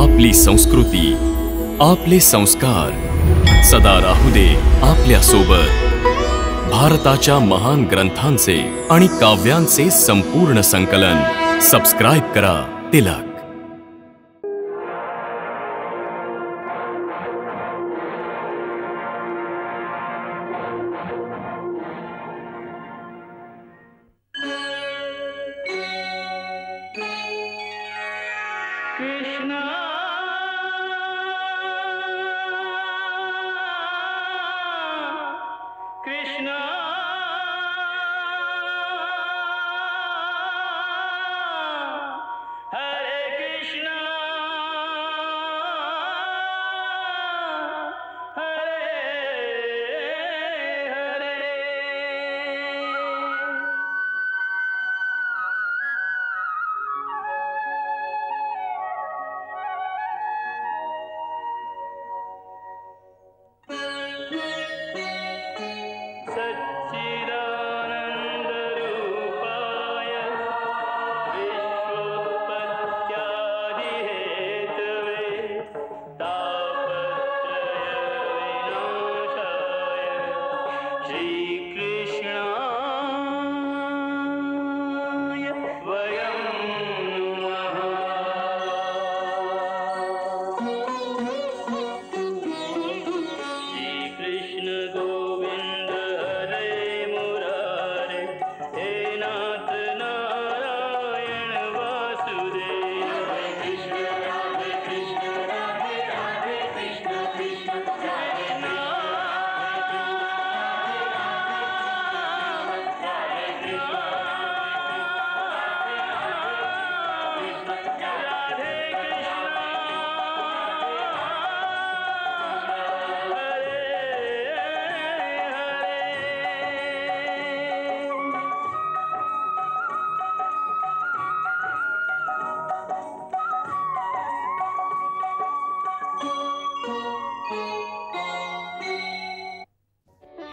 आपली संस्कृती, आपले संस्कार सदा राहू दे आपल्या सोबत. भारताच्या महान ग्रंथांचे आणि काव्यांचे संपूर्ण संकलन. सबस्क्राइब करा तिलक.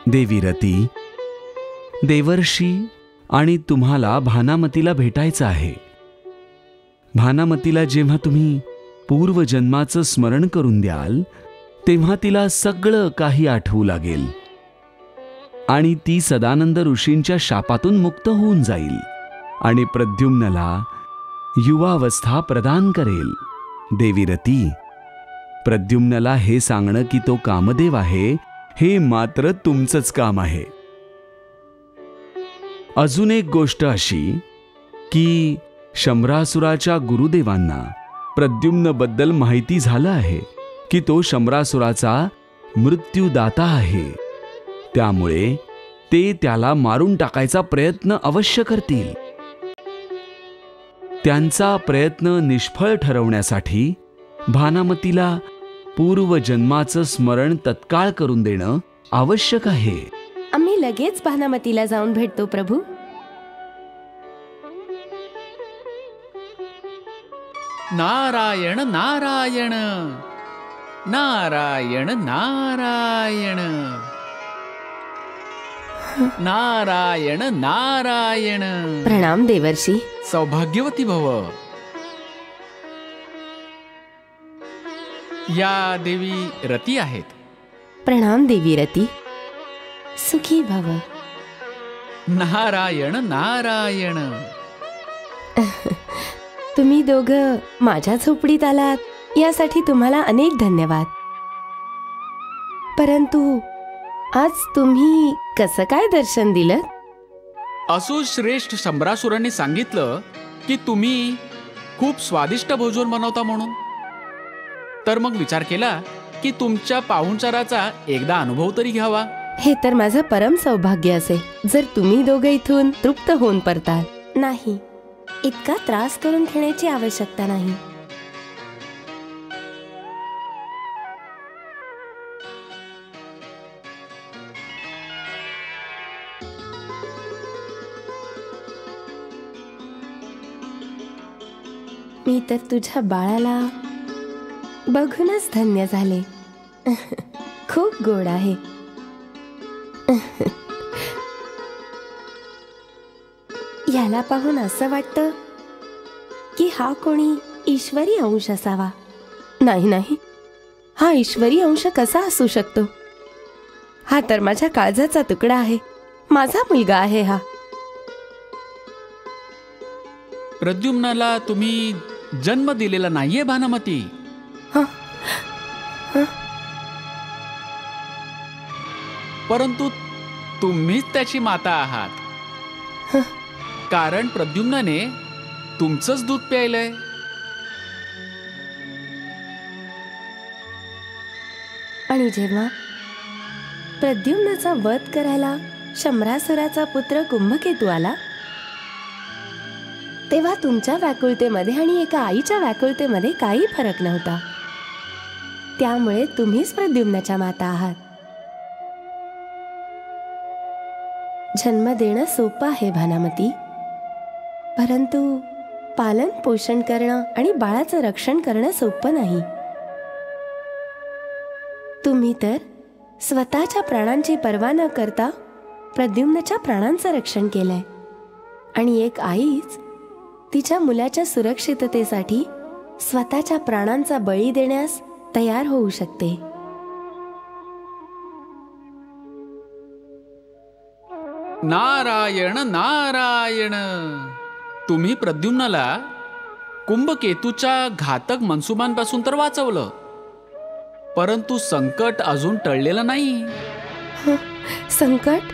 देवी रती, देवर्षी आणि तुम्हाला भानामतीला भेटायचं आहे. भानामतीला जेव्हा तुम्ही पूर्वजन्माचं स्मरण करून द्याल तेव्हा तिला सगळं काही आठवू लागेल आणि ती सदानंद ऋषींच्या शापातून मुक्त होऊन जाईल आणि प्रद्युम्नला युवावस्था प्रदान करेल. देवी रती, प्रद्युम्नला हे सांगणं की तो कामदेव आहे हे मात्र तुमचंच काम आहे. अजून एक गोष्ट अशी की शम्रासुराच्या गुरुदेवांना प्रद्युम्नबद्दल माहिती झालं आहे की तो शम्रासुराचा मृत्यूदाता आहे. त्यामुळे ते त्याला मारून टाकायचा प्रयत्न अवश्य करतील. त्यांचा प्रयत्न निष्फळ ठरवण्यासाठी भानामतीला पूर्वजन्माचं स्मरण तत्काळ करून देणं आवश्यक आहे. आम्ही लगेच भानामतीला जाऊन भेटतो प्रभू. नारायण नारायण नारायण नारायण नारायण नारायण. प्रणाम देवर्षी. सौभाग्यवती भव. या देवी रती आहेत. प्रणाम देवी रती. सुखी भव. नारायण नारायण. तुम्ही दोघं माझ्या झोपडीत आलात यासाठी तुम्हाला अनेक धन्यवाद. परंतु आज तुम्ही कसं काय दर्शन दिलं? असो श्रेष्ठ शम्रासुरांनी सांगितलं की तुम्ही खूप स्वादिष्ट भोजन बनवता म्हणून. तर मग विचार केला की तुमच्या पाहुणचाराचा एकदा अनुभव तरी घ्यावा. हे तर माझं परम सौभाग्य असेल जर तुम्ही दोघं इथून तृप्त होऊन परताल. नाही, इतका त्रास करून घेण्याची आवश्यकता नाही. मी तर तुझ्या बाळाला बघूनच धन्य झाले. खूप गोड आहे. याला पाहून असं वाटतं की हा कोणी ईश्वरी अंश असावा. नाही नाही, हा ईश्वरी अंश कसा असू शकतो? हा तर माझ्या काळजाचा तुकडा आहे, माझा मुलगा आहे हा. प्रद्युम्नाला तुम्ही जन्म दिलेला नाहीये भानुमती. परंतु तुम्हीच त्याची माता आहात. कारण प्रद्युम्नाने तुमचंच दूध प्यायलंय. आणि जेव्हा प्रद्युम्नाचा वध करायला शम्रासुराचा पुत्र कुंभकेतू आला, तेव्हा तुमच्या व्याकुळतेमध्ये आणि एका आईच्या व्याकुळतेमध्ये काही फरक नव्हता. त्यामुळे तुम्हीच प्रद्युम्नाच्या माता आहात. जन्म देणं सोपं आहे भानुमती, परंतु पालन पोषण करणं आणि बाळाचं रक्षण करणं सोपं नाही. तुम्ही तर स्वतःच्या प्राणांची पर्वा न करता प्रद्युम्नाच्या प्राणांचं रक्षण केलंय. आणि एक आईच तिच्या मुलाच्या सुरक्षिततेसाठी स्वतःच्या प्राणांचा बळी देण्यास तयार होऊ शकते. नारायण नारायण. तुम्ही प्रद्युम्नाला कुंभकेतूच्या घातक मनसुबांपासून तर वाचवलं, परंतु संकट अजून टळलेलं नाही. संकट?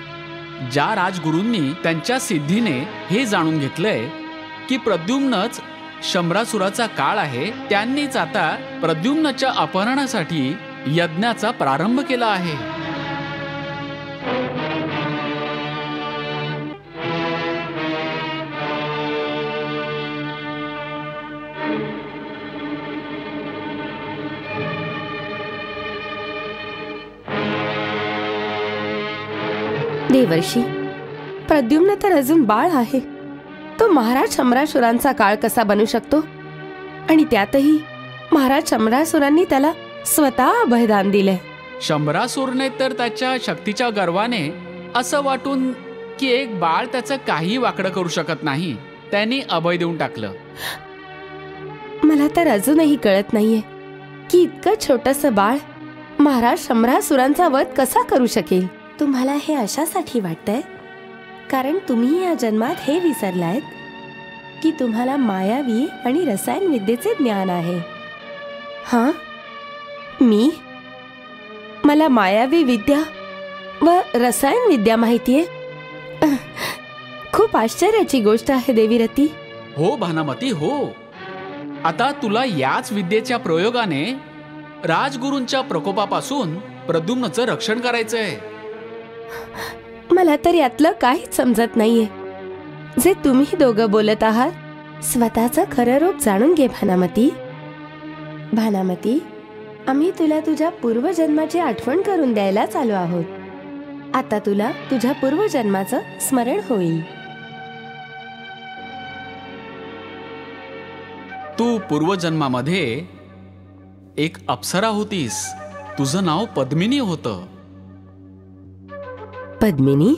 ज्या राजगुरूंनी त्यांच्या सिद्धीने हे जाणून घेतलंय की प्रद्युम्नच शम्रासुराचा काळ आहे, त्यांनीच आता प्रद्युम्नाच्या अपहरणासाठी यज्ञाचा प्रारंभ केला आहे. देवर्षी, प्रद्युम्न तर अजून बाळ आहे. तो महाराज शम्रासुरांचा काळ कसा बनू शकतो? आणि त्यातही महाराज शम्रासुरांनी त्याला स्वतः अभयदान दिले. शम्रासुरने तर त्याच्या शक्तीच्या गर्वाने असं वाटून की एक बाळ त्याचं काही वाकडं करू शकत नाही, त्यांनी अभय देऊन टाकलं. मला तर अजूनही कळत नाहीये की इतकं छोटंसं बाळ महाराज शम्रासुरांचा वध कसा करू शकेल. तुम्हाला हे अशासाठी वाटतंय कारण तुम्ही या जन्मात हे विसरलायत की तुम्हाला मायावी आणि रसायन विद्येचे ज्ञान आहे. हां, मला मायावी विद्या व रसायन विद्या माहितीये. खूप आश्चर्याची गोष्ट आहे देवीरती. हो भानुमती, हो. आता तुला याच विद्येच्या प्रयोगाने राजगुरूंच्या प्रकोपापासून प्रद्युम्नचं रक्षण करायचंय. मला तर यातलं काहीच समजत नाहीये. जे तुम्ही दोघं बोलत आहात, स्वतःचं खरं रूप जाणून घे भानुमती. भानुमती, आम्ही तुला तुझ्या पूर्वजन्माची आठवण करून द्यायलाच आलो आहोत. आता तुला तुझ्या पूर्वजन्माचं स्मरण होईल. तू पूर्वजन्मामध्ये एक अप्सरा होतीस. तुझं नाव पद्मिनी होतं. पद्मिनी?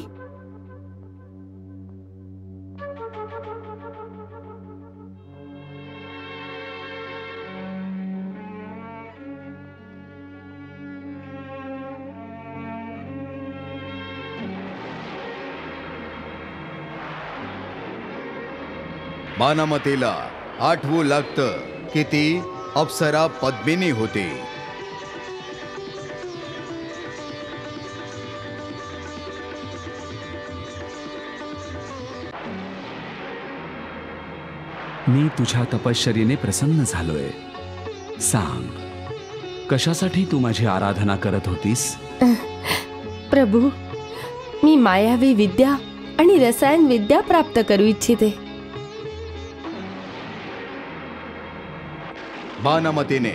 भानुमतीला आठवू लागतं की ती अप्सरा पद्मिनी होती. मी तुझ्या तपश्चर्येने प्रसन्न झालोय. सांग, कशासाठी तू माझी आराधना करत होतीस? प्रभू, मी मायावी विद्या आणि रसायन विद्या प्राप्त करू इच्छिते. भानुमतीने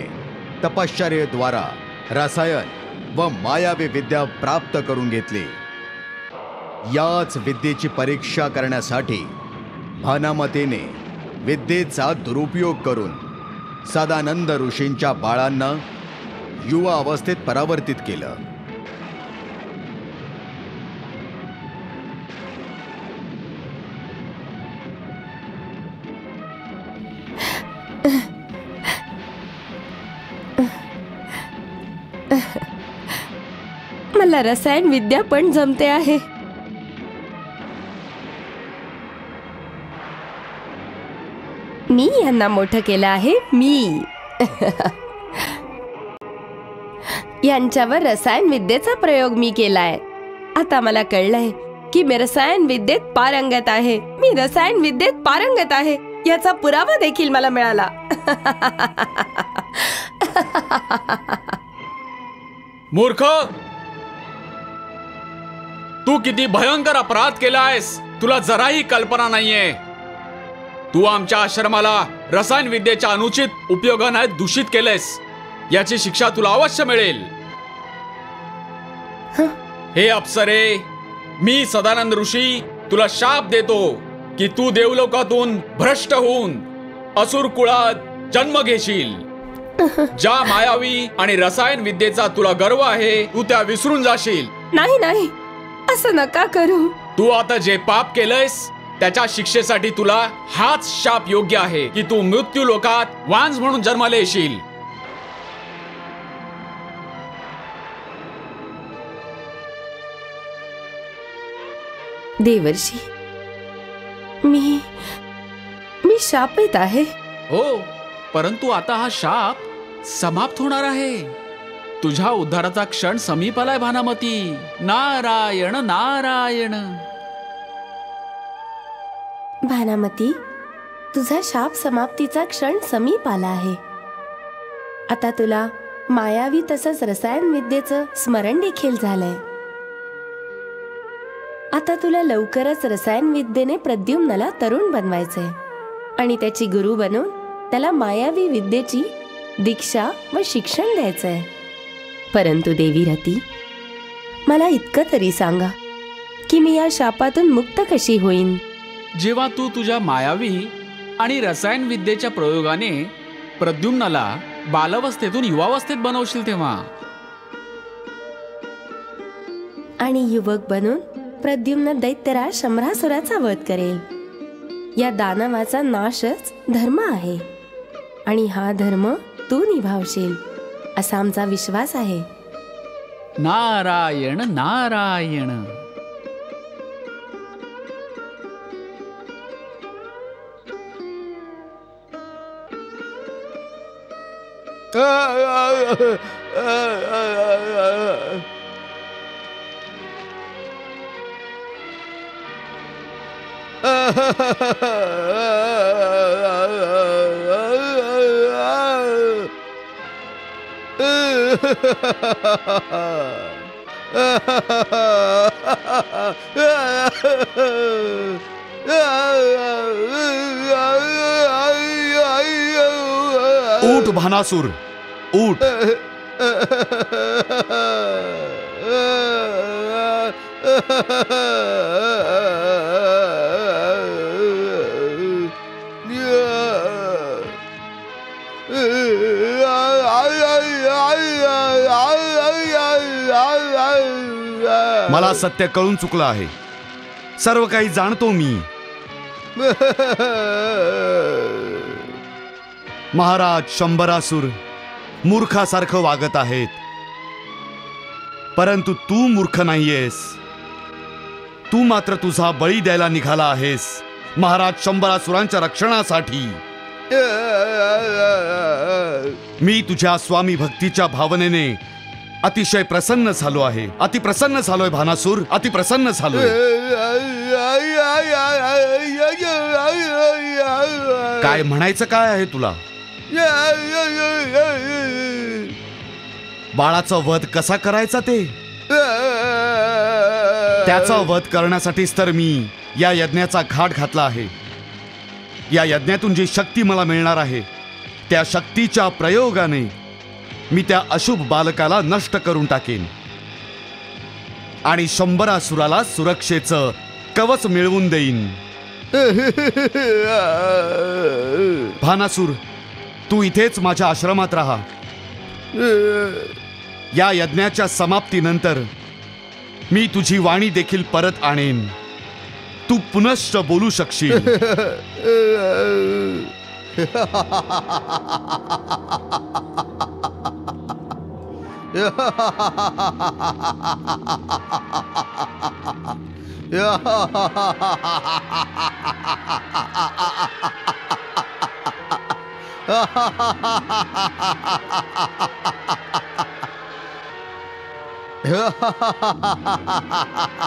तपश्चर्येद्वारा रसायन व मायावी विद्या प्राप्त करून घेतली. याच विद्येची परीक्षा करण्यासाठी भानुमतीने विद्येचा दुरुपयोग करून सदानंद ऋषींच्या बाळांना युवा अवस्थेत परावर्तित केलं. मला रसायन विद्या पण जमते आहे. मी यांना मोठं केलं आहे. मी यांच्यावर रसायन विद्येचा प्रयोग मी केलाय. आता मला कळलंय की मी रसायन विद्येत पारंगत आहे. मी रसायन विद्येत पारंगत आहे याचा पुरावा देखील मला मिळाला. मूर्ख, तू किती भयंकर अपराध केलायस तुला जराही कल्पना नाहीये. तू आमच्या आश्रमाला रसायन विद्येच्या अनुचित उपयोगाने दूषित केलेस. याची शिक्षा तुला अवश्य मिळेल. हे अप्सरे, मी सदानंद ऋषी तुला शाप देतो की तू देवलोकातून भ्रष्ट होऊन असुर कुळात जन्म घेशील. ज्या मायावी आणि रसायन विद्येचा तुला गर्व आहे तू त्या विसरून जाशील. नाही नाही, असं नका करू. तू आता जे पाप केलंयस त्याच्या शिक्षेसाठी तुला हाच शाप योग्य आहे की तू मृत्यू लोकात वांज म्हणून जन्माला येशील. देवर्षी, मी शापित आहे. हो, परंतु आता हा शाप समाप्त होणार आहे. तुझ्या उद्धाराचा क्षण समीप आलाय भानामती. नारायण नारायण. भानामती, तुझा शाप समाप्तीचा क्षण समीप आला आहे. आता तुला मायावी तसंच रसायन विद्येचं स्मरण देखील झालंय. आता तुला लवकरच रसायन विद्येने प्रद्युम्नाला तरुण बनवायचंय आणि त्याची गुरु बनवून त्याला मायावी विद्येची दीक्षा व शिक्षण द्यायचंय. परंतु देवी रती, मला इतकं तरी सांगा की मी या शापातून मुक्त कशी होईन. जेव्हा तू तुझ्या मायावी आणि रसायन विद्येच्या प्रयोगाने प्रद्युम्नाला बालावस्थेतून युवावस्थेत बनवशील तेव्हा. आणि युवक बनून प्रद्युम्न दैत्यराज शंभरासुराचा वध करेल. या दानवाचा नाशच धर्म आहे आणि हा धर्म तू निभावशील असा आमचा विश्वास आहे. नारायण नारायण. उठ भानासुर, उठ. मला सत्य कळून चुकलं आहे. सर्व काही जाणतो मी. महाराज शंभरासुर मूर्खासारखं वागत आहेत, परंतु तू मूर्ख नाहीयेस. तू मात्र तुझा बळी द्यायला निघाला आहेस महाराज शंभरासुरांच्या रक्षणासाठी. मी तुझ्या स्वामी भक्तीच्या भावनेने अतिशय प्रसन्न झालो आहे. अतिप्रसन्न झालोय भानासूर, अतिप्रसन्न झालोय. काय म्हणायचं काय आहे तुला? बाळाचा वध कसा करायचा ते? त्याचा वध करण्यासाठीच तर मी या यज्ञाचा घाट घातला आहे. या यज्ञातून जी शक्ती मला मिळणार आहे त्या शक्तीच्या प्रयोगाने मी त्या अशुभ बालकाला नष्ट करून टाकेन आणि शंभरासुराला सुरक्षेचं कवच मिळवून देईन. भानासूर, तू इथेच माझ्या आश्रमात राहा. या यज्ञाच्या समाप्तीनंतर मी तुझी वाणी देखील परत आणेन. तू पुनश्च बोलू शकशील.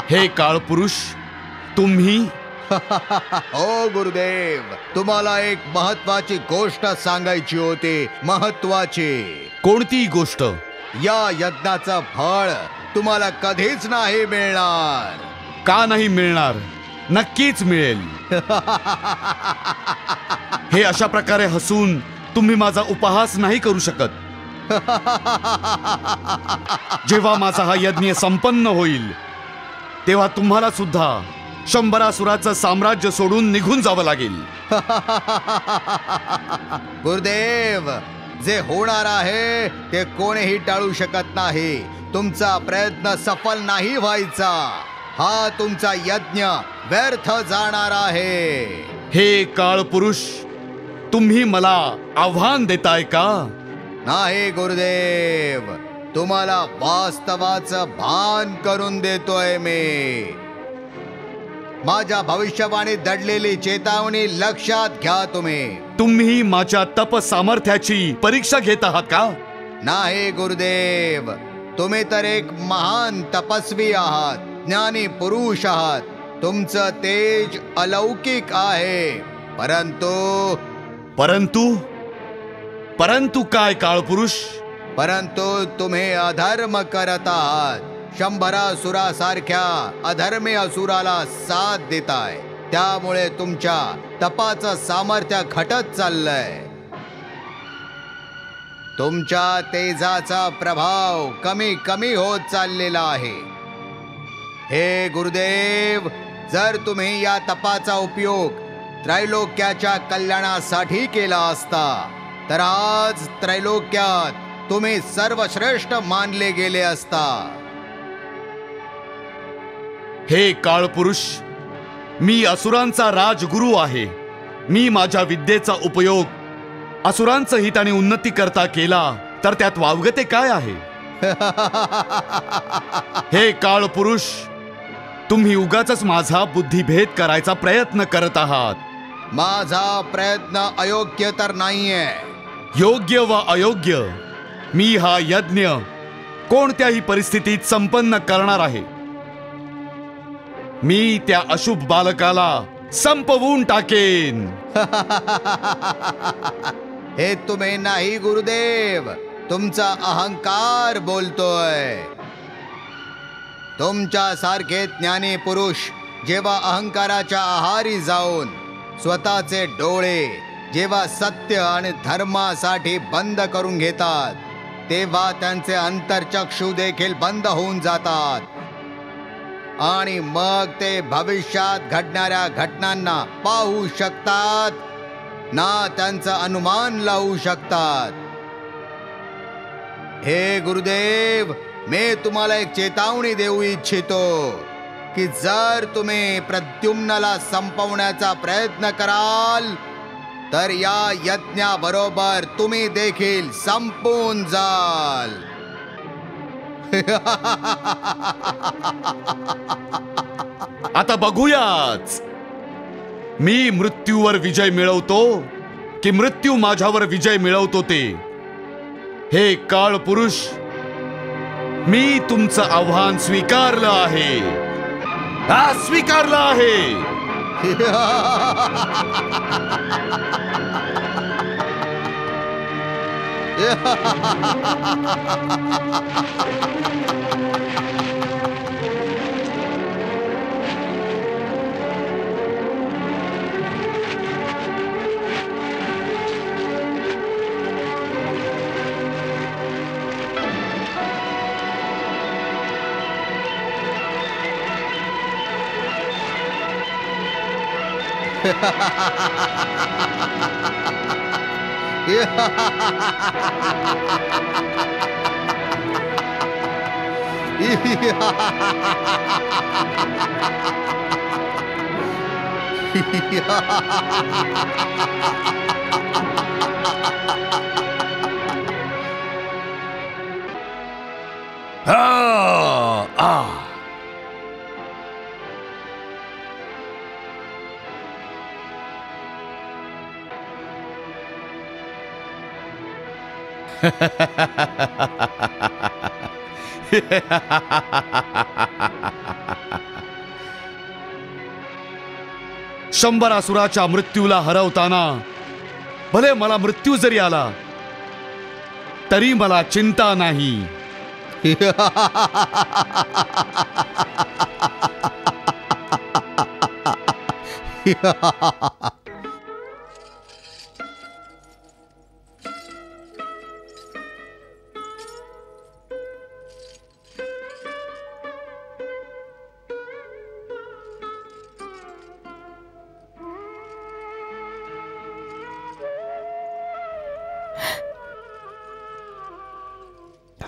हे काळ पुरुष, तुम्ही हो गुरुदेव, तुम्हाला एक महत्वाची गोष्ट सांगायची होती. महत्वाची. कोणती गोष्ट? या यज्ञाचं फळ तुम्हाला कधीच नाही मिळणार. का नाही मिळणार? नक्कीच मिळेल. हे अशा प्रकारे हसून तुम्ही माझा उपहास नाही करू शकत. जेव्हा माझा हा यज्ञ संपन्न होईल तेव्हा तुम्हाला सुद्धा शंभरासुराचं साम्राज्य सोडून निघून जावं लागेल. गुरुदेव, जे होणार आहे ते कोणीही टाळू शकत नाही. तुमचा प्रयत्न सफल नाही व्हायचा. हा तुमचा यज्ञ व्यर्थ जाणार आहे. हे काळ पुरुष, तुम्ही मला आव्हान देताय का? नाही गुरुदेव, तुम्हाला वास्तवाचं भान करून देतोय मी. माझ्या भविष्यवाणी दडलेली चेतावणी लक्षात घ्या. तुम्ही माझ्या तप सामर्थ्याची परीक्षा घेत आहात का? नाही गुरुदेव, तुम्ही तर एक महान तपस्वी आहात, ज्ञानी पुरुष आहात. तुमचं तेज अलौकिक आहे. परंतु काय काळ पुरुष? परंतु तुम्ही अधर्म करत आहात. शंभरासुरासारख्या अधर्मी असुराला साथ देताय. त्यामुळे तुमच्या तपाचं सामर्थ्य घटत चाललंय. तुमच्या तेजाचा प्रभाव कमी कमी होत चाललेला आहे. हे गुरुदेव, जर तुम्ही या तपाचा उपयोग त्रैलोक्याच्या कल्याणासाठी केला असता तर आज त्रैलोक्यात तुम्ही सर्वश्रेष्ठ मानले गेले असता. हे काळ पुरुष, मी असुरांचा राजगुरू आहे. मी माझ्या विद्येचा उपयोग असुरांचं हित आणि उन्नती करता केला तर त्यात वावगते काय आहे? हे काळ पुरुष, तुम्ही उगाचच माझा बुद्धिभेद करायचा प्रयत्न करत आहात. माझा प्रयत्न अयोग्य तर नाहीये. योग्य व अयोग्य, मी हा यज्ञ कोणत्याही परिस्थितीत संपन्न करणार आहे. मी त्या अशुभ बालकाला संपवून टाकेन. हे तुम्ही नाही गुरुदेव, तुमचा अहंकार बोलतोय. तुमच्यासारखे ज्ञानी पुरुष जेव्हा अहंकाराच्या आहारी जाऊन स्वतःचे डोळे जेव्हा सत्य आणि धर्मासाठी बंद करून घेतात तेव्हा त्यांचे अंतर्चक्षु देखील बंद होऊन जातात. आणि मग ते भविष्यात घडणाऱ्या घटनांना पाहू शकतात ना त्यांचा अनुमान लावू शकतात. हे गुरुदेव, मी तुम्हाला एक चेतावणी देऊ इच्छितो की जर तुम्ही प्रद्युम्नाला संपवण्याचा प्रयत्न कराल तर या यज्ञाबरोबर तुम्ही देखील संपून जाल. आता बघूयाच, मी मृत्यूवर विजय मिळवतो की मृत्यू माझ्यावर विजय मिळवतो ते. हे काळ पुरुष, मी तुमचं आव्हान स्वीकारलं आहे. स्वीकारलं आहे. शंभरासुराच्या मृत्यूला हरवताना भले मला मृत्यू जरी आला तरी मला चिंता नाही.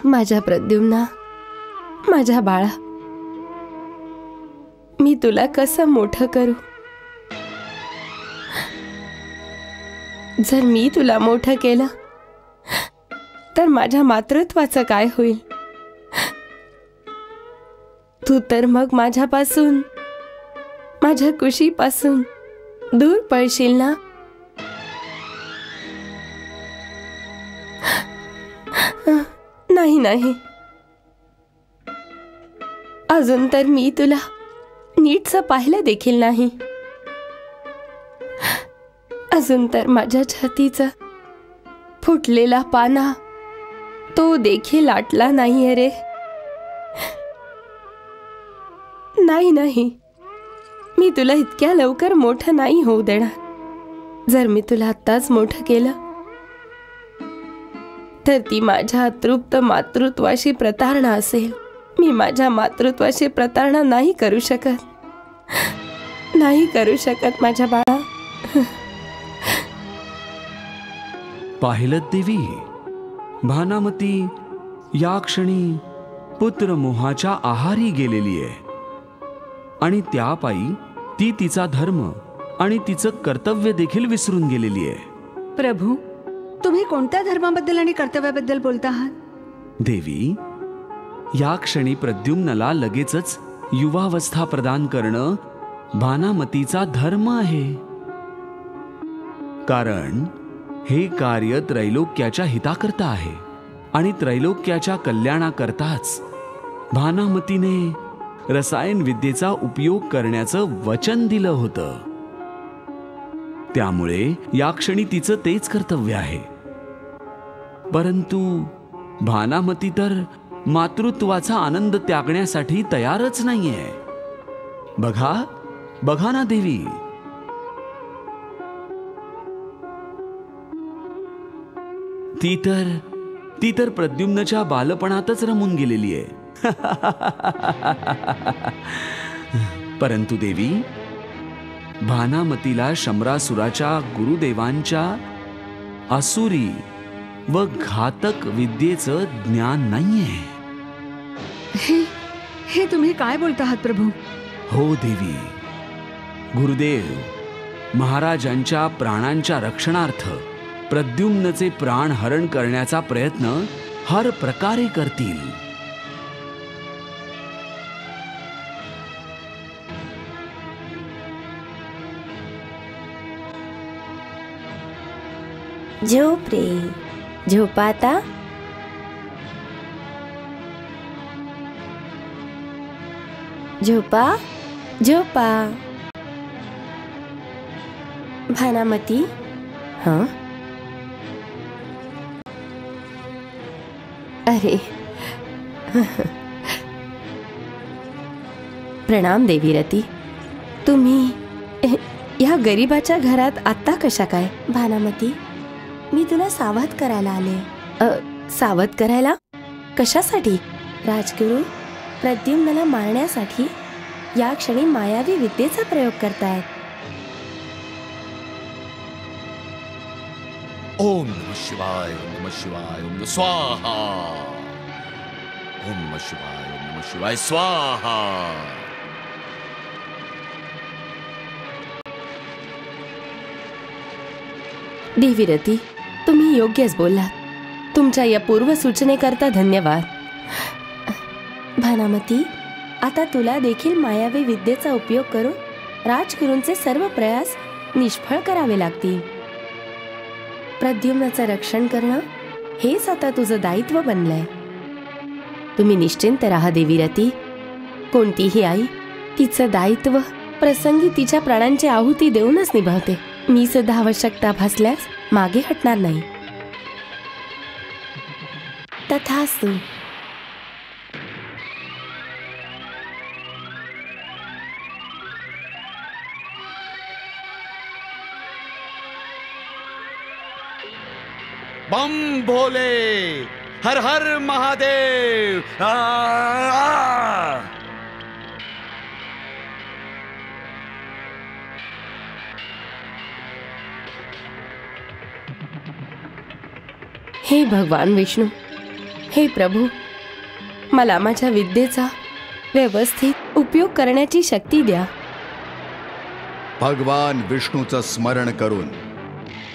माझ्या प्रद्युम्ना, माझ्या बाळा, मी तुला कसं मोठं करू? जर मी तुला मोठं केलं तर माझ्या मातृत्वाचं काय होईल? तू तर मग माझ्यापासून, माझ्या कुशीपासून दूर पळशील ना. नाही नाही, अजून तर मी तुला नीटसं पाहिलं देखील नाही. अजून तर माझ्या छातीचा फुटलेला पाना तो देखील आटला नाहीये रे. नाही नाही, मी तुला इतक्या लवकर मोठं नाही होऊ देणार. जर मी तुला आत्ताच मोठं केलं तर ती माझ्या अतृप्त मातृत्वाशी प्रतारणा असेल. मी माझ्या मातृत्वाशी प्रतारणा नाही करू शकत, नाही करू शकत माझ्या बाळा. पाहिलं देवी, भानामती या क्षणी पुत्र मोहाच्या आहारी गेलेली आहे आणि त्यापायी ती तिचा धर्म आणि तिचं कर्तव्य देखील विसरून गेलेली आहे. प्रभू, तुम्ही कोणत्या धर्माबद्दल आणि कर्तव्याबद्दल बोलता आहात? देवी, या क्षणी प्रद्युम्नला लगेचच युवावस्था प्रदान करणं भानामतीचा धर्म आहे. कारण हे कार्य त्रैलोक्याच्या हिताकरता आहे आणि त्रैलोक्याच्या कल्याणाकरताच भानामतीने रसायन विद्येचा उपयोग करण्याचं वचन दिलं होतं. त्यामुळे या क्षणी तिचं तेच कर्तव्य आहे. परंतु भानामती तर मातृत्वाचा आनंद त्यागण्यासाठी तयारच नाहीये. बघा बघा ना देवी, ती तर प्रद्युम्नच्या बालपणातच रमून गेलेली आहे. परंतु देवी, भानामतीला शंभरासुराच्या गुरुदेवांच्या आसुरी व घातक विद्येचं ज्ञान नाहीये. हे तुम्ही काय बोलता आहात प्रभू? हो देवी, गुरुदेव महाराजांच्या प्राणांच्या रक्षणार्थ प्रद्युम्नचे प्राण हरण करण्याचा प्रयत्न हर प्रकारे करतील. झोप रे, झोपा आता. झोपा झोपा. भानामती, हाँ अरे प्रणाम देवी रती. तुम्ही या गरीबाच्या घरात आत्ता कशा काय? भानामती, मी तुला सावध करायला आले. सावध करायला? कशासाठी? राजगुरू प्रद्युम्नला मारण्यासाठी या क्षणी मायावी विद्येचा प्रयोग करतायत. ओम नमः शिवाय, ओम नमः शिवाय, ओम नमः स्वाहा. ओम नमः शिवाय, ओम नमः शिवाय, स्वाहा. देवी रती, तुम्ही योग्यच बोललात. तुमच्या या पूर्व सूचनेकरता धन्यवाद. भानामती, आता तुला देखील मायावी विद्येचा उपयोग करून राजगुरूंचे सर्व प्रयास निष्फळ करावे लागतील. प्रद्युम्नाचं रक्षण करणं हेच आता तुझं दायित्व बनलंय. तुम्ही निश्चिंत राहा देवीरती. कोणतीही आई तिचं दायित्व प्रसंगी तिच्या प्राणांची आहुती देऊनच निभावते. मी सुद्धा आवश्यकता भासल्यास मागे हटणार नाही. तथास्तु. बम भोले, हर हर महादेव. हे भगवान विष्णू, हे प्रभू, मला माझ्या विद्येचा व्यवस्थित उपयोग करण्याची शक्ती द्या. भगवान विष्णूचं स्मरण करून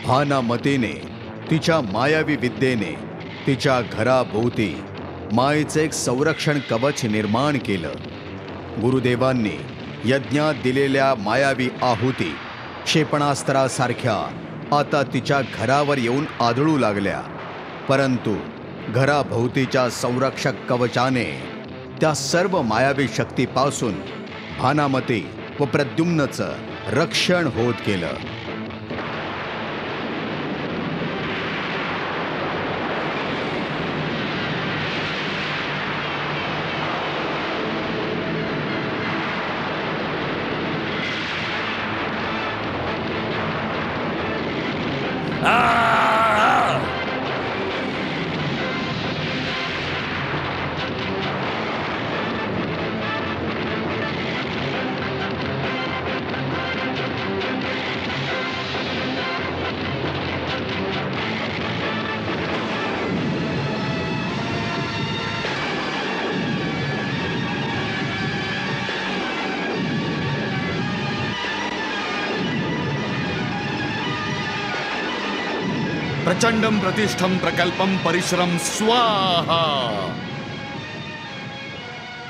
भानामतीने तिच्या मायावी विद्येने तिच्या घराभोवती मायेचे एक संरक्षण कवच निर्माण केलं. गुरुदेवांनी यज्ञात दिलेल्या मायावी आहुती क्षेपणास्त्रासारख्या आता तिच्या घरावर येऊन आदळू लागल्या. परंतु घराभोवतीच्या संरक्षक कवचाने त्या सर्व मायावी शक्तीपासून भानामती व प्रद्युम्नचं रक्षण होत गेलं. प्रचंडम प्रतिष्ठम प्रकल्पम परिश्रम स्वाहा.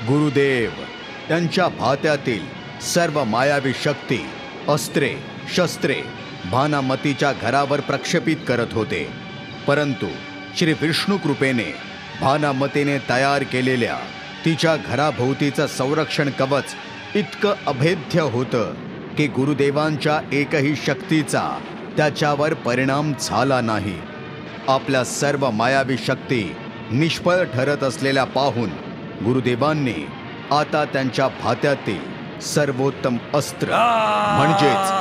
गुरुदेव त्यांच्या भात्यातील सर्व मायावी शक्ती, अस्त्रे, शस्त्रे भानामतीच्या घरावर प्रक्षेपित करत होते. परंतु श्री विष्णू कृपेने भानामतीने तयार केलेल्या तिच्या घराभोवतीचं संरक्षण कवच इतकं अभेद्य होतं की गुरुदेवांच्या एकही शक्तीचा त्याच्यावर परिणाम झाला नाही. आपल्या सर्व मायावी शक्ती निष्फळ ठरत असलेल्या पाहून गुरुदेवांनी आता त्यांच्या भात्यातील सर्वोत्तम अस्त्र म्हणजेच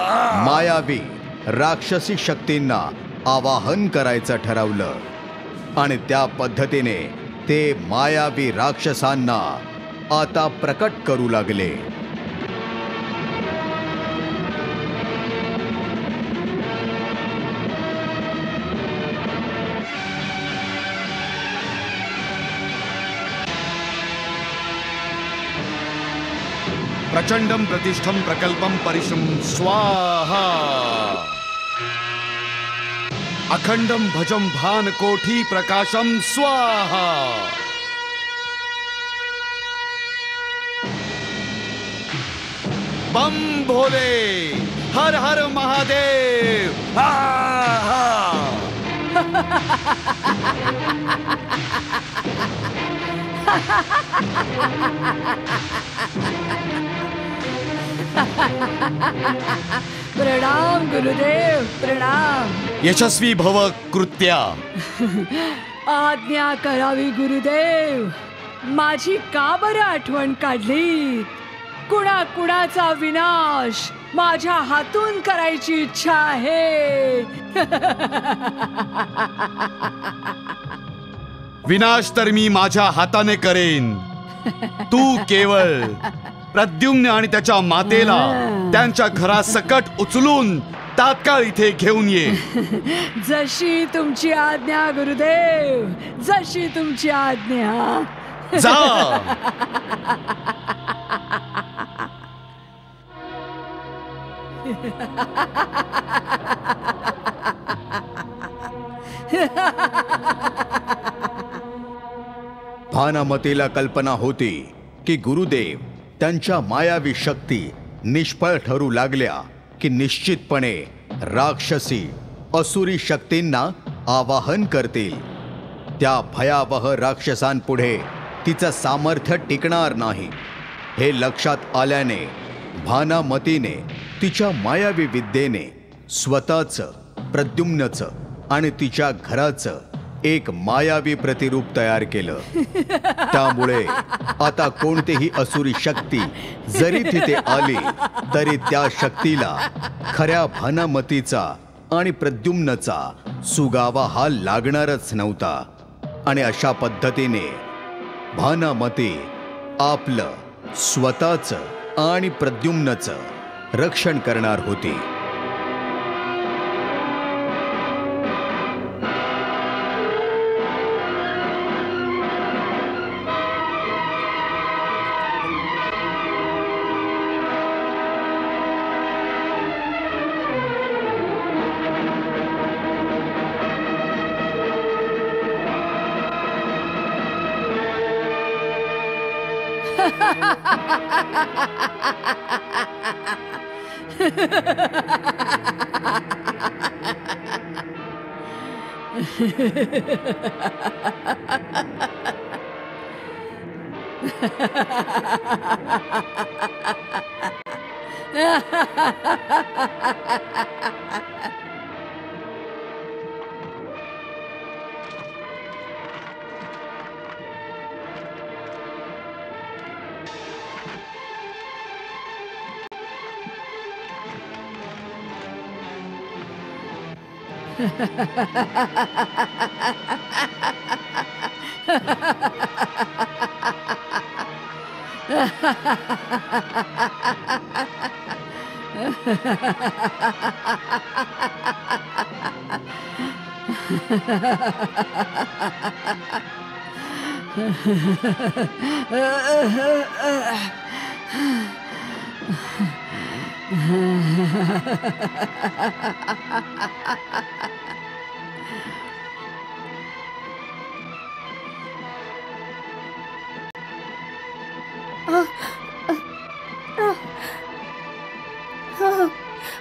मायावी राक्षसी शक्तींना आवाहन करायचं ठरवलं आणि त्या पद्धतीने ते मायावी राक्षसांना आता प्रकट करू लागले. प्रचंडम प्रतिष्ठम प्रकल्पम परिश्रम स्वाहा. अखंडम भजम भान कोठी प्रकाशम स्वाहा. बम भोले, हर हर महादेव. प्रणाम गुरुदेव, प्रणाम. यशस्वी भव कृत्या. आज्ञा करावी गुरुदेव. माझी का बरं आठवण काढली? कुणाचा विनाश माझ्या हातून करायची इच्छा आहे. विनाश तर मी माझ्या हाताने करेन. तू केवळ प्रद्युम्न आणि त्याच्या मातेला त्यांच्या घरासकट उचलून तात्काळ इथे घेऊन ये. जशी तुमची आज्ञा गुरुदेव, जशी तुमची आज्ञा. जा. भानामतीला कल्पना होती की गुरुदेव त्यांच्या मायावी शक्ती निष्फळ ठरू लागल्या की निश्चितपणे राक्षसी असुरी शक्तींना आवाहन करतील. त्या भयावह राक्षसांपुढे तिचं सामर्थ्य टिकणार नाही. हे लक्षात आल्याने भानामतीने तिच्या मायावी विद्येने स्वतःचं, प्रद्युम्नचं आणि तिच्या घराचं एक मायावी प्रतिरूप तयार केलं. त्यामुळे आता कोणतीही असुरी शक्ती जरी तिथे आली तरी त्या शक्तीला खऱ्या भानामतीचा आणि प्रद्युम्नचा सुगावा हा लागणारच नव्हता. आणि अशा पद्धतीने भानामती आपलं स्वतःचं आणि प्रद्युम्नचं रक्षण करणार होती.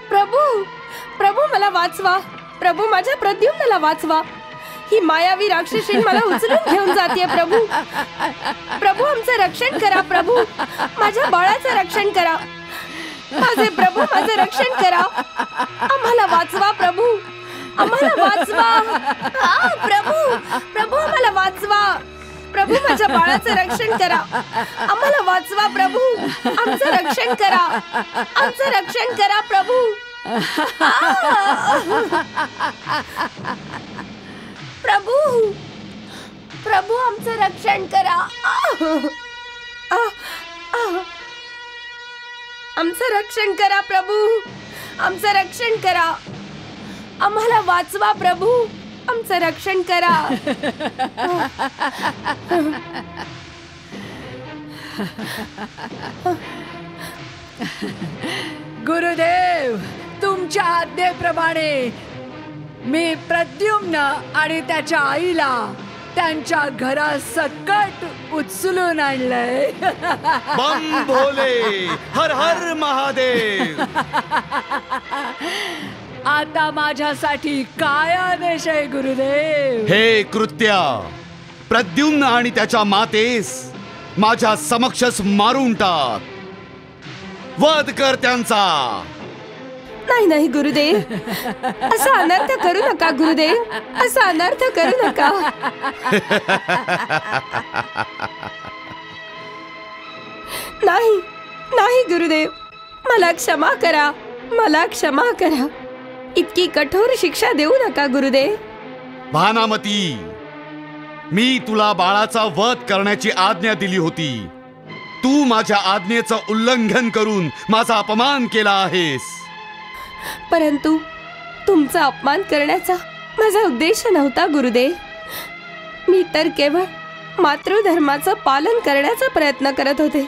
प्रभू, प्रभू मला वाचवा. प्रभू माझ्या प्रद्युम्नला वाचवा. ही मायावी राक्षसी मला उचलून घेऊन जाते. प्रभू, प्रभू आमचं रक्षण करा. प्रभू माझ्या बाळाचं रक्षण करा. माझे प्रभू माझं रक्षण करा. आम्हाला वाचवा. प्रभू आम्हाला वाचवा. प्रभू, प्रभू आम्हाला वाचवा. प्रभू माझ्या बाळाचं रक्षण करा. आम्हाला वाचवा. प्रभू आमचं रक्षण करा. आमचं रक्षण करा. प्रभू, प्रभू, प्रभू आमचं रक्षण करा. आमचं रक्षण करा. प्रभू आमचं रक्षण करा. आम्हाला वाचवा. प्रभू आमचं रक्षण करा. गुरुदेव, तुमच्या आज्ञेप्रमाणे मी प्रद्युम्न आणि त्याच्या आईला त्यांच्या घरासकट उचलून आणलंय. बम भोले, हर हर महादेव. आता माझ्यासाठी काय आदेश आहे गुरुदेव? हे कृत्या, प्रद्युम्न आणि त्याच्या मातेस माझ्या समक्षच मारून टाक. वध कर त्यांचा. नाही नाही गुरुदेव, असा अनर्थ करू नका. गुरुदेव असा अनर्थ करू नका. नाही नाही गुरुदेव, मला क्षमा करा. मला क्षमा करा. इतकी कठोर शिक्षा देऊ नका गुरुदेव. भानामती, मी तुला बाळाचा वध करण्याची आज्ञा दिली होती. तू माझ्या आज्ञेचं उल्लंघन करून माझा अपमान केला आहेस. परंतु तुमचा अपमान करण्याचा माझा उद्देश नव्हता गुरुदेव. मी तर केवळ मातृधर्माचं पालन करण्याचा प्रयत्न करत होते.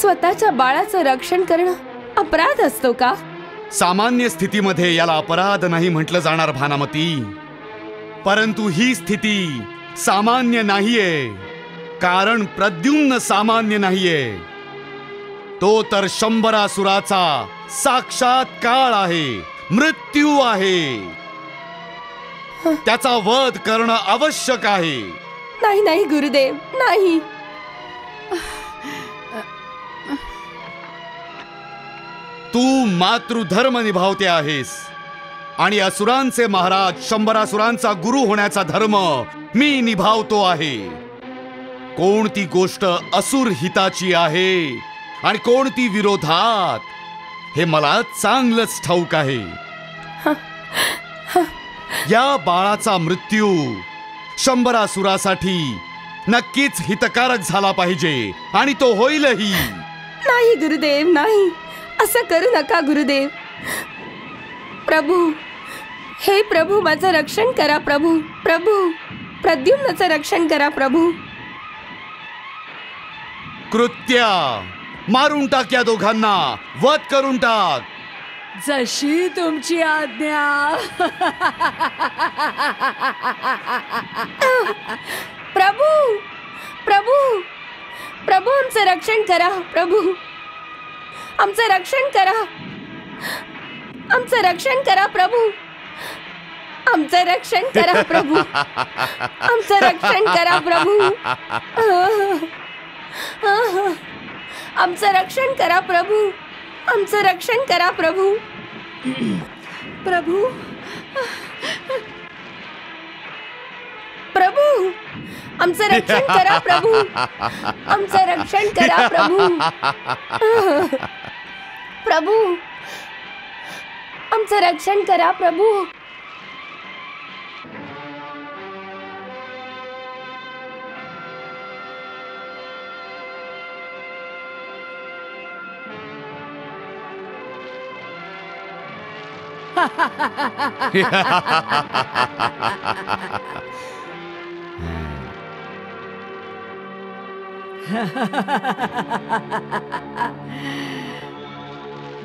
स्वतःच्या बाळाचं रक्षण करणं अपराध असतो का? सामान्य स्थितीमध्ये याला अपराध नाही म्हटलं जाणार भानामती. परंतु ही स्थिती सामान्य नाहीये, कारण प्रद्युम्न सामान्य नाहीये. तो तर शंभरासुराचा साक्षात काळ आहे, मृत्यू आहे. त्याचा वध करणं आवश्यक आहे. नाही नाही गुरुदेव, नाही. तू मातृधर्म निभावते आहेस आणि असुरांचे महाराज शंभरासुरांचा गुरु होण्याचा धर्म मी निभावतो आहे. कोणती गोष्ट असुर हिताची आहे आणि कोणती विरोधात हे मला चांगलंच ठाऊक आहे. या बाळाचा मृत्यू शंभरासुरासाठी नक्कीच हितकारक झाला पाहिजे आणि तो होईलही. नाही गुरुदेव, नाही. असं करू नका गुरुदेव. प्रभू, हे प्रभू, माझं रक्षण करा प्रभू. प्रभू, प्रद्युम्नचं रक्षण करा प्रभू. कृत्या, मारून टाक या दोघांना, वध करून टाक. जशी तुमची आज्ञा. प्रभू, प्रभू, प्रभू, आमचं रक्षण करा प्रभू. आमचं रक्षण करा. आमचं रक्षण करा प्रभू. आमचं रक्षण करा प्रभू. आमचं रक्षण करा प्रभू. आमचं रक्षण करा प्रभू. आमचं रक्षण करा प्रभू. प्रभू, प्रभू, आमचं रक्षण करा प्रभू. आमचं रक्षण करा प्रभू. प्रभू, आमचं रक्षण करा प्रभू.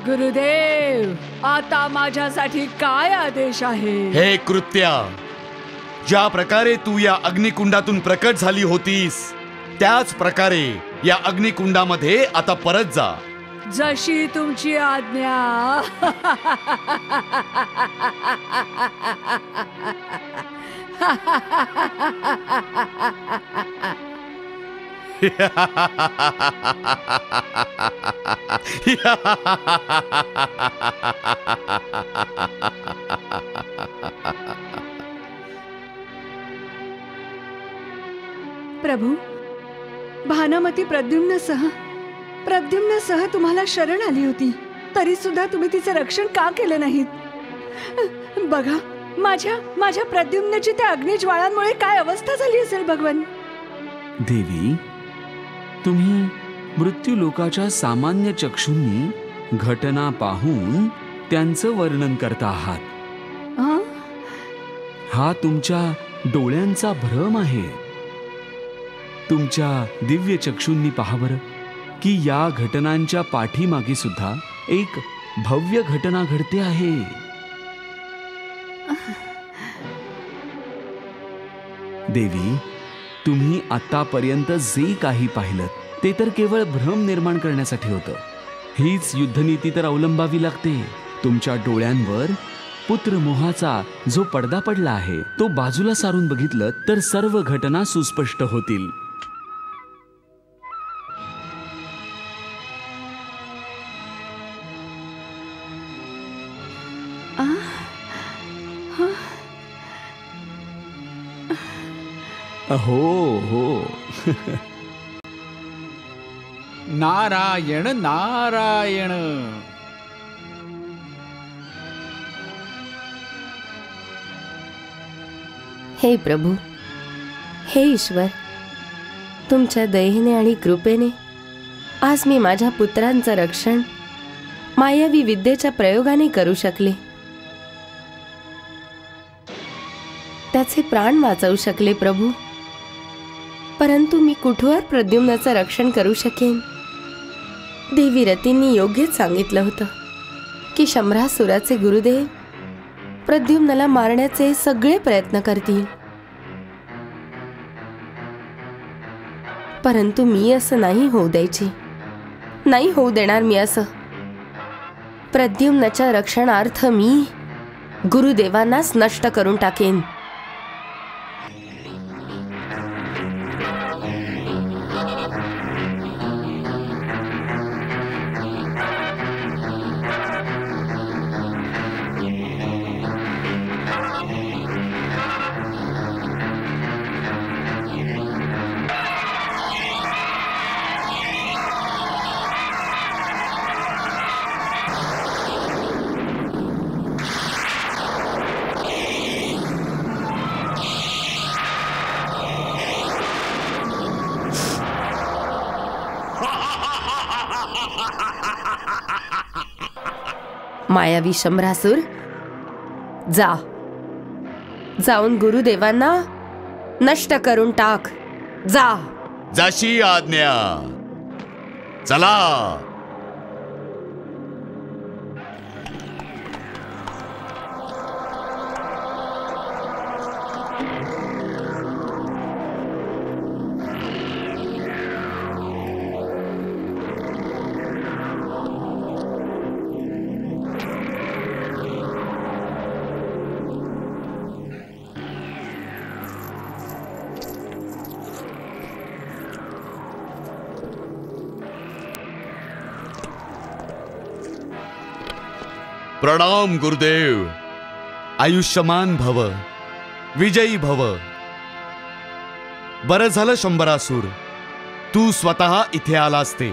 गुरुदेव, आता माझ्यासाठी काय आदेश आहे? हे कृत्या, ज्या प्रकारे तू या अग्निकुंडातून प्रकट झाली होतीस त्याच प्रकारे या अग्निकुंडामध्ये आता परत जा. जशी तुमची आज्ञा. प्रभू, भानामती प्रद्युम्नसह तुम्हाला शरण आली होती, तरी सुद्धा तुम्ही तिचे रक्षण का केले नाहीत? बघा, माझ्या प्रद्युम्नची त्या अग्निज्वाळांमुळे काय अवस्था झाली असेल भगवान. देवी, तुम्ही मृत्यू लोकाच्या सामान्य चक्षुंनी घटना पाहून त्यांचं वर्णन करता आहात. हा तुमच्या डोळ्यांचा भ्रम आहे. तुमच्या दिव्य चक्षुंनी पहा बरं की या घटनांच्या पाठीमागे सुद्धा एक भव्य घटना घडते आहे. देवी, तुम्ही आतापर्यंत जे काही पाहिलं ते तर केवळ भ्रम निर्माण करण्यासाठी होतं. हीच युद्धनीती तर अवलंबावी लागते. तुमच्या डोळ्यांवर पुत्रमोहाचा जो पडदा पडला आहे तो बाजूला सारून बघितलं तर सर्व घटना सुस्पष्ट होतील. हो हो. नारायण नारायण. हे प्रभू, हे ईश्वर, तुमच्या दयेने आणि कृपेने आज मी माझ्या पुत्रांचं रक्षण मायावी विद्येच्या प्रयोगाने करू शकले. त्याचे प्राण वाचवू शकले प्रभू. परंतु मी कुठवर प्रद्युम्नाचं रक्षण करू शकेन? देवी रतींनी योग्यच सांगितलं होतं की शंभरासुराचे गुरुदेव प्रद्युम्नाला मारण्याचे सगळे प्रयत्न करतील. परंतु मी असं नाही होऊ द्यायची, नाही होऊ देणार मी असं. प्रद्युम्नाच्या रक्षणार्थ मी गुरुदेवांनाच नष्ट करून टाकेन. मायावी शंभरासूर, जा, जाऊन गुरुदेवांना नष्ट करून टाक. जा. जशी आज्ञा. चला. प्रणाम गुरुदेव. आयुष्यमान भव, विजयी भव. बरं झालं शंभरासूर, तू स्वतः इथे आला असते.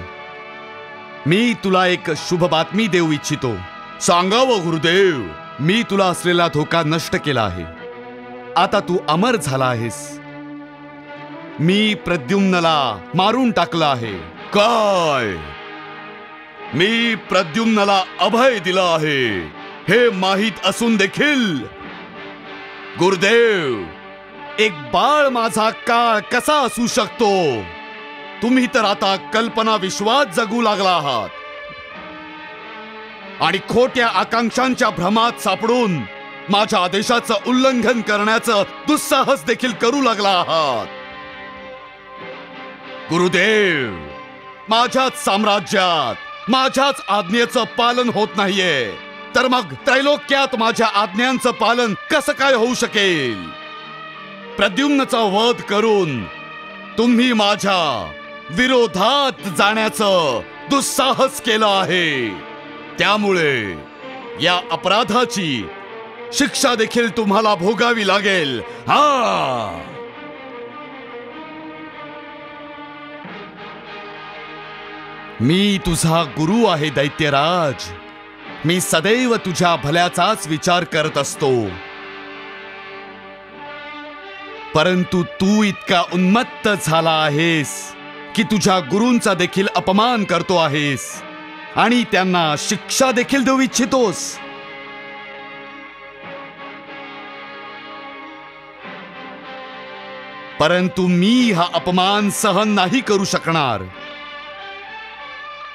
मी तुला एक शुभ बातमी देऊ इच्छितो. सांगावं गुरुदेव. मी तुला असलेला धोका नष्ट केला आहे. आता तू अमर झाला आहेस. मी प्रद्युम्नला मारून टाकलं आहे. काय? मी प्रद्युम्नला अभय दिला आहे हे माहीत असून देखील गुरुदेव, एक बाळ माझा काळ कसा असू शकतो? तुम्ही तर आता कल्पना विश्वात जगू लागला आहात आणि खोट्या आकांक्षांच्या भ्रमात सापडून माझ्या आदेशाचं उल्लंघन करण्याचं दुस्साहस देखील करू लागला आहात. गुरुदेव, माझ्याच साम्राज्यात माझ्याच आज्ञेचं पालन होत नाहीये, तर मग त्रैलोक्यात माझ्या आज्ञांचं पालन कसं काय होऊ शकेल? प्रद्युम्नचा वध करून तुम्ही माझ्या विरोधात जाण्याचं दुस्साहस केलं आहे. त्यामुळे या अपराधाची शिक्षा देखील तुम्हाला भोगावी लागेल. हा, मी तुझा गुरु आहे दैत्यराज. मी सदैव तुझ्या भल्याचाच विचार करत असतो. परंतु तू इतका उन्मत्त झाला आहेस की तुझ्या गुरूंचा देखील अपमान करतो आहेस आणि त्यांना शिक्षा देखील देऊ इच्छितोस. परंतु मी हा अपमान सहन नाही करू शकणार.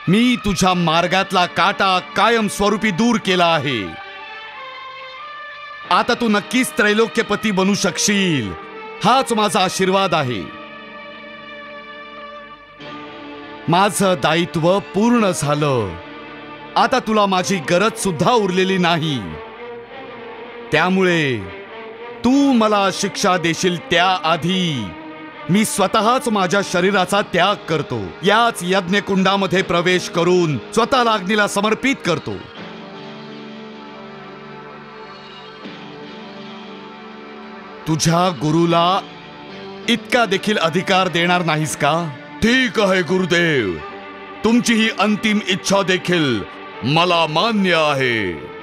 मी तुझ्या मार्गातला काटा कायम स्वरूपी दूर केला आहे. आता तू नक्कीच त्रैलोक्यपती बनू शकशील, हाच माझा आशीर्वाद आहे. माझं दायित्व पूर्ण झालं. आता तुला माझी गरज सुद्धा उरलेली नाही. त्यामुळे तू मला शिक्षा देशील त्याआधी मी स्वतःच माझ्या शरीराचा त्याग करतो. याच यज्ञकुंडामध्ये प्रवेश करून स्वतःला अग्नीला समर्पित करतो. तुझ्या गुरुला इतका देखील अधिकार देणार नाहीस का? ठीक आहे गुरुदेव, तुमची ही अंतिम इच्छा देखील मला मान्य आहे.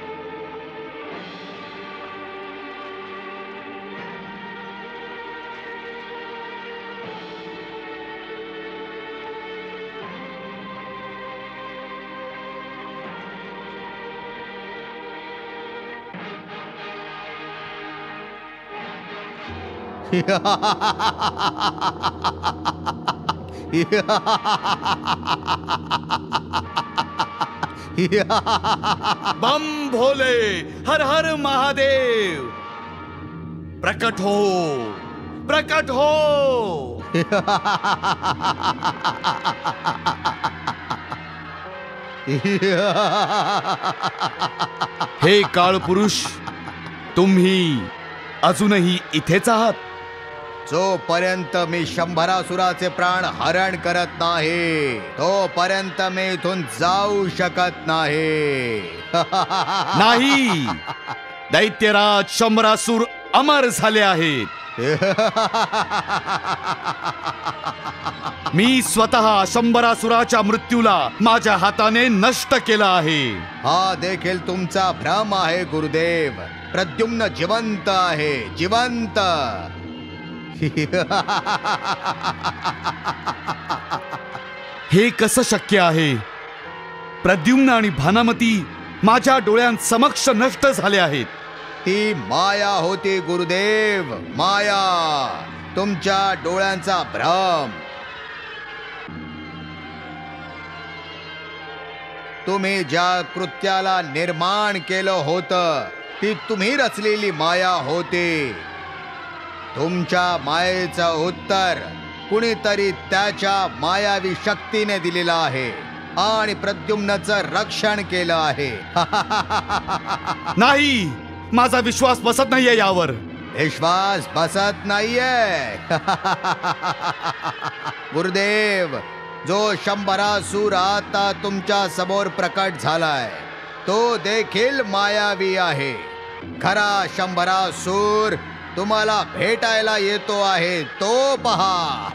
बम भोले, हर हर महादेव. प्रकट हो, प्रकट हो. हे काळपुरुष, तुम्ही अजूनही इथेच आहात? जोपर्यंत मी शंभरासुराचे प्राण हरण करत नाही तोपर्यंत मी इथून जाऊ शकत नाही. नाही, दैत्यराज शंभरासुर अमर झाले आहेत. मी स्वतः शंभरासुराच्या मृत्यूला माझ्या हाताने नष्ट केला आहे. हा देखील तुमचा भ्रम आहे गुरुदेव. प्रद्युम्न जिवंत आहे, जिवंत. हे कसं शक्य आहे? प्रद्युम्न आणि भानामती माझ्या डोळ्यांसमक्ष नष्ट झाले आहेत. ती माया होती गुरुदेव, माया. तुमच्या डोळ्यांचा भ्रम. तुम्ही ज्या कृत्याला निर्माण केलं होतं ती तुम्ही रचलेली माया होती. तुमच्या मायेचं उत्तर कुणीतरी त्याच्या मायावी शक्तीने दिलेलं आहे आणि प्रद्युम्नचं रक्षण केलं आहे. नाही, माझा विश्वास बसत नाहीये यावर. विश्वास बसत नाहीये. गुरुदेव, जो शंभरासूर आता तुमच्या समोर प्रकट झालाय तो देखील मायावी आहे. खरा शंभरासूर तुम्हाला भेटायला येतो आहे, तो पहा.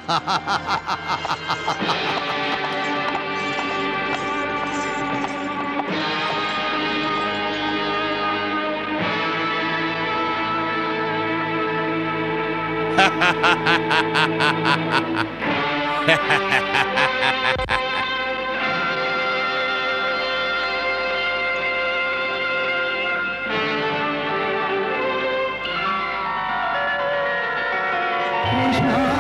कृष्णा